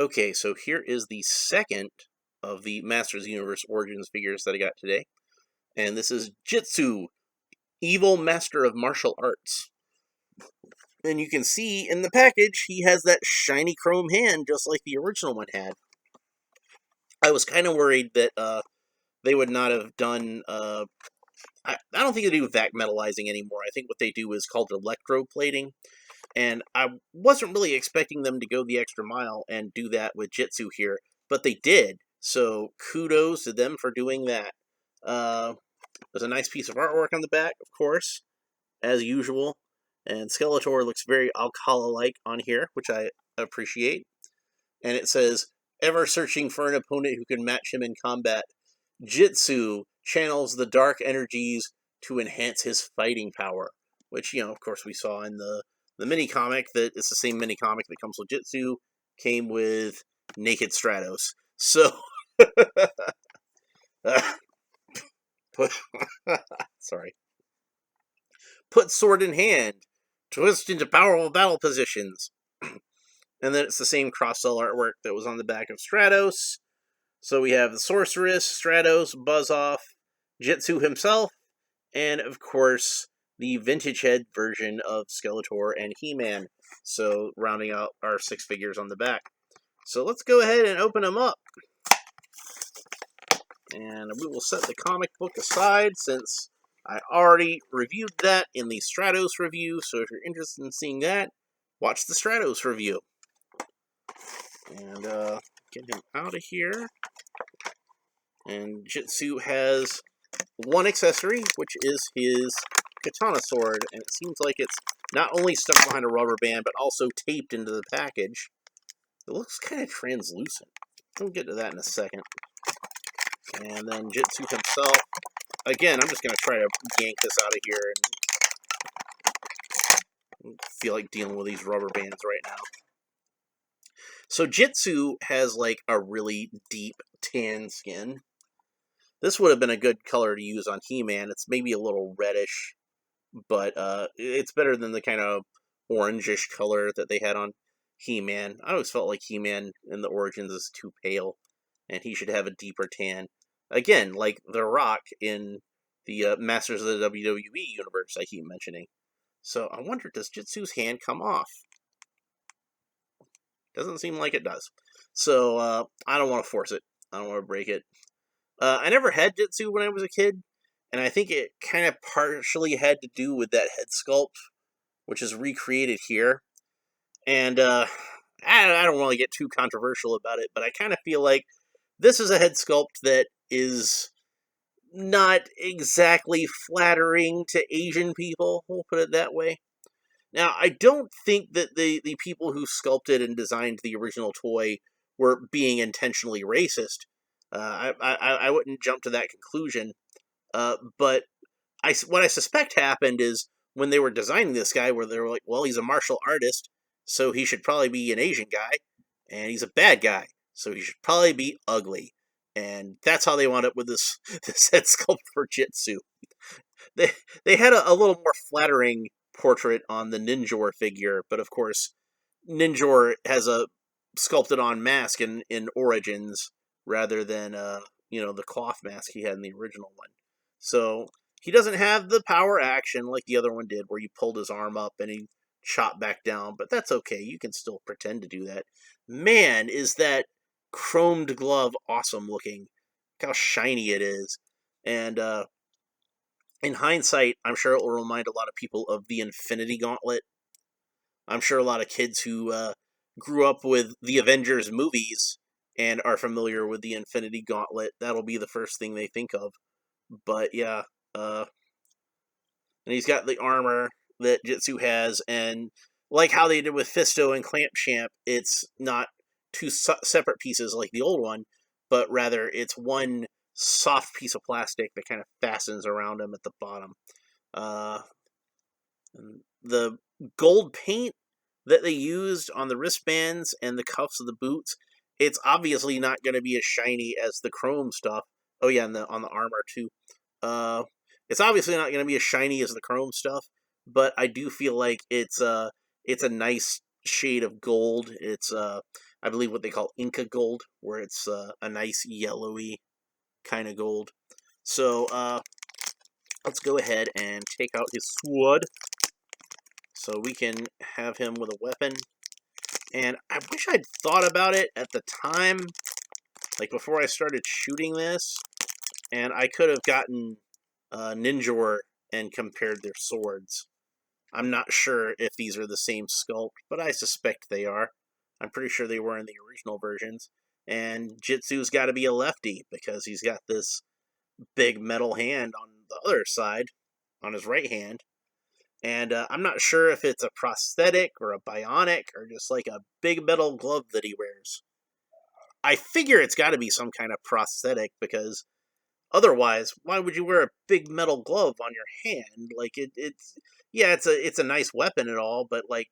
Okay, so here is the second of the Masters of the Universe Origins figures that I got today. And this is Jitsu, Evil Master of Martial Arts. And you can see in the package, he has that shiny chrome hand, just like the original one had. I was kind of worried that they would not have done... I don't think they do vac metallizing anymore. I think what they do is called electroplating. And I wasn't really expecting them to go the extra mile and do that with Jitsu here, but they did. So kudos to them for doing that. There's a nice piece of artwork on the back, of course, as usual. And Skeletor looks very Alcala-like on here, which I appreciate. And it says, ever searching for an opponent who can match him in combat, Jitsu channels the dark energies to enhance his fighting power. Which, of course, we saw in the mini-comic, that it's the same mini-comic that comes with Jitsu, came with Naked Stratos. So, sorry. Put sword in hand, twist into powerful battle positions. And then it's the same cross-cell artwork that was on the back of Stratos. So we have the Sorceress, Stratos, Buzz-Off, Jitsu himself, and of course the vintage head version of Skeletor and He-Man. So rounding out our 6 figures on the back. So let's go ahead and open them up. And we will set the comic book aside since I already reviewed that in the Stratos review. So if you're interested in seeing that, watch the Stratos review. And get him out of here. And Jitsu has one accessory, which is his katana sword, and it seems like it's not only stuck behind a rubber band, but also taped into the package. It looks kind of translucent. We'll get to that in a second. And then Jitsu himself. Again, I'm just going to try to yank this out of here, and feel like dealing with these rubber bands right now. So Jitsu has like a really deep tan skin. This would have been a good color to use on He-Man. It's maybe a little reddish, but it's better than the kind of orangish color that they had on He-Man. I always felt like He-Man in the Origins is too pale, and he should have a deeper tan. Again, like The Rock in the Masters of the WWE universe I keep mentioning. So I wonder, does Jitsu's hand come off? Doesn't seem like it does. So I don't want to force it. I don't want to break it. I never had Jitsu when I was a kid, and I think it kind of partially had to do with that head sculpt, which is recreated here. And I don't want to get too controversial about it, but I kind of feel like this is a head sculpt that is not exactly flattering to Asian people, we'll put it that way. Now, I don't think that the people who sculpted and designed the original toy were being intentionally racist. I wouldn't jump to that conclusion. But what I suspect happened is when they were designing this guy, where they were like, well, he's a martial artist, so he should probably be an Asian guy, and he's a bad guy, so he should probably be ugly. And that's how they wound up with this head sculpt for Jitsu. They had a little more flattering portrait on the Ninjor figure, but of course, Ninjor has a sculpted on mask in Origins rather than the cloth mask he had in the original one. So he doesn't have the power action like the other one did, where you pulled his arm up and he chopped back down, but that's okay. You can still pretend to do that. Man, is that chromed glove awesome looking. Look how shiny it is. And in hindsight, I'm sure it will remind a lot of people of the Infinity Gauntlet. I'm sure a lot of kids who grew up with the Avengers movies and are familiar with the Infinity Gauntlet, that'll be the first thing they think of. But yeah, and he's got the armor that Jitsu has, and like how they did with Fisto and Clampchamp, it's not two separate pieces like the old one, but rather it's one soft piece of plastic that kind of fastens around him at the bottom. The gold paint that they used on the wristbands and the cuffs of the boots, it's obviously not going to be as shiny as the chrome stuff. Oh yeah, and on the armor too. It's obviously not going to be as shiny as the chrome stuff, but I do feel like it's a nice shade of gold. It's I believe what they call Inca gold, where it's a nice yellowy kind of gold. So let's go ahead and take out his sword so we can have him with a weapon. And I wish I'd thought about it at the time, like before I started shooting this, and I could have gotten Ninjor and compared their swords. I'm not sure if these are the same sculpt, but I suspect they are. I'm pretty sure they were in the original versions. And Jitsu's got to be a lefty because he's got this big metal hand on the other side, on his right hand. And I'm not sure if it's a prosthetic or a bionic or just like a big metal glove that he wears. I figure it's got to be some kind of prosthetic because otherwise, why would you wear a big metal glove on your hand? Like it's yeah, it's a nice weapon and all, but like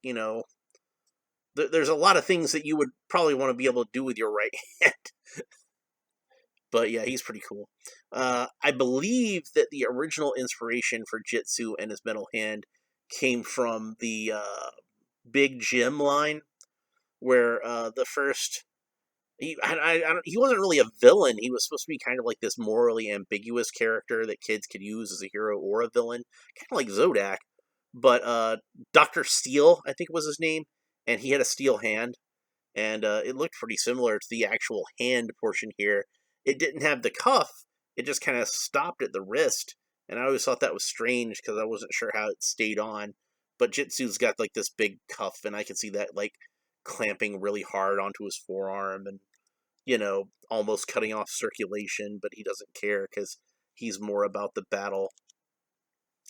there's a lot of things that you would probably want to be able to do with your right hand. But yeah, he's pretty cool. I believe that the original inspiration for Jitsu and his metal hand came from the Big Jim line, where the first he wasn't really a villain. He was supposed to be kind of like this morally ambiguous character that kids could use as a hero or a villain, kind of like Zodak. But Dr. Steel, I think was his name, and he had a steel hand, and it looked pretty similar to the actual hand portion here. It didn't have the cuff; it just kind of stopped at the wrist, and I always thought that was strange because I wasn't sure how it stayed on. But Jitsu's got like this big cuff, and I can see that like clamping really hard onto his forearm and almost cutting off circulation, but he doesn't care because he's more about the battle.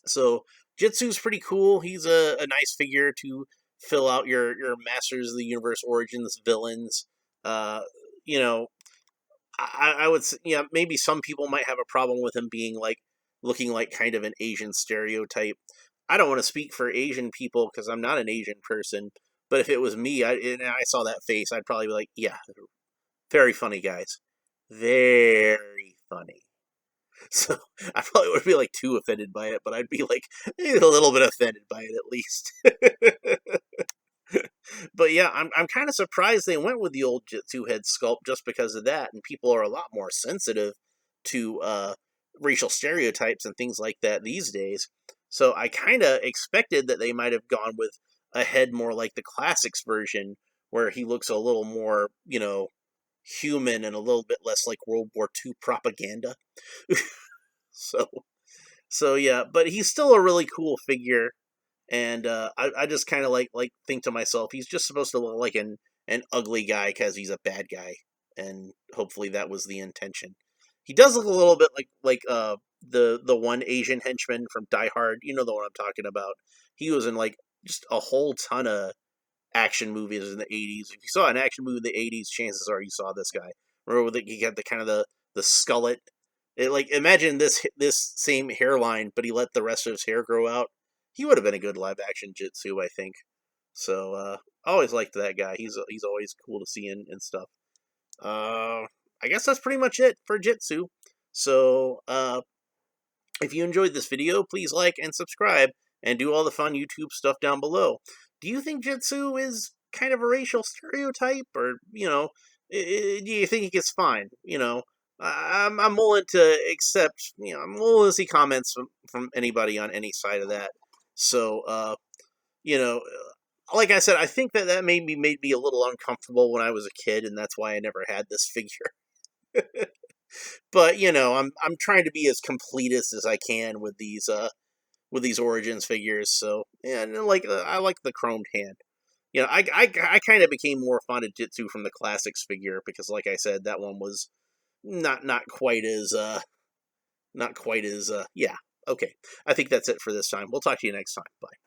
So Jitsu's pretty cool. He's a nice figure to fill out your Masters of the Universe Origins villains. Uh, you know, I would say, maybe some people might have a problem with him being like looking like kind of an Asian stereotype. I don't want to speak for Asian people because I'm not an Asian person. But if it was me, and I saw that face, I'd probably be like, yeah, very funny, guys. Very funny. So I probably wouldn't be like too offended by it, but I'd be like a little bit offended by it at least. But yeah, I'm kind of surprised they went with the old Jitsu head sculpt just because of that, and people are a lot more sensitive to racial stereotypes and things like that these days. So I kind of expected that they might have gone with a head more like the classics version, where he looks a little more, human and a little bit less like World War II propaganda. so, so yeah, but he's still a really cool figure, and I just kind of like think to myself, he's just supposed to look like an ugly guy because he's a bad guy, and hopefully that was the intention. He does look a little bit like the one Asian henchman from Die Hard. You know the one I'm talking about. He was in like just a whole ton of action movies in the 80s. If you saw an action movie in the 80s, chances are you saw this guy. Remember that he got the kind of the skullet. Like imagine this same hairline, but he let the rest of his hair grow out. He would have been a good live action Jitsu, I think. So I always liked that guy. He's always cool to see in stuff. I guess that's pretty much it for Jitsu. So if you enjoyed this video, please like and subscribe, and do all the fun YouTube stuff down below. Do you think Jitsu is kind of a racial stereotype, or do you think it's fine? I'm willing to accept. I'm willing to see comments from anybody on any side of that. So, you know, like I said, I think that maybe made me a little uncomfortable when I was a kid, and that's why I never had this figure. But I'm trying to be as completist as I can with these Origins figures. So yeah, and I like the chromed hand. I kind of became more fond of Jitsu from the classics figure because, like I said, that one was not quite as yeah. Okay, I think that's it for this time. We'll talk to you next time. Bye.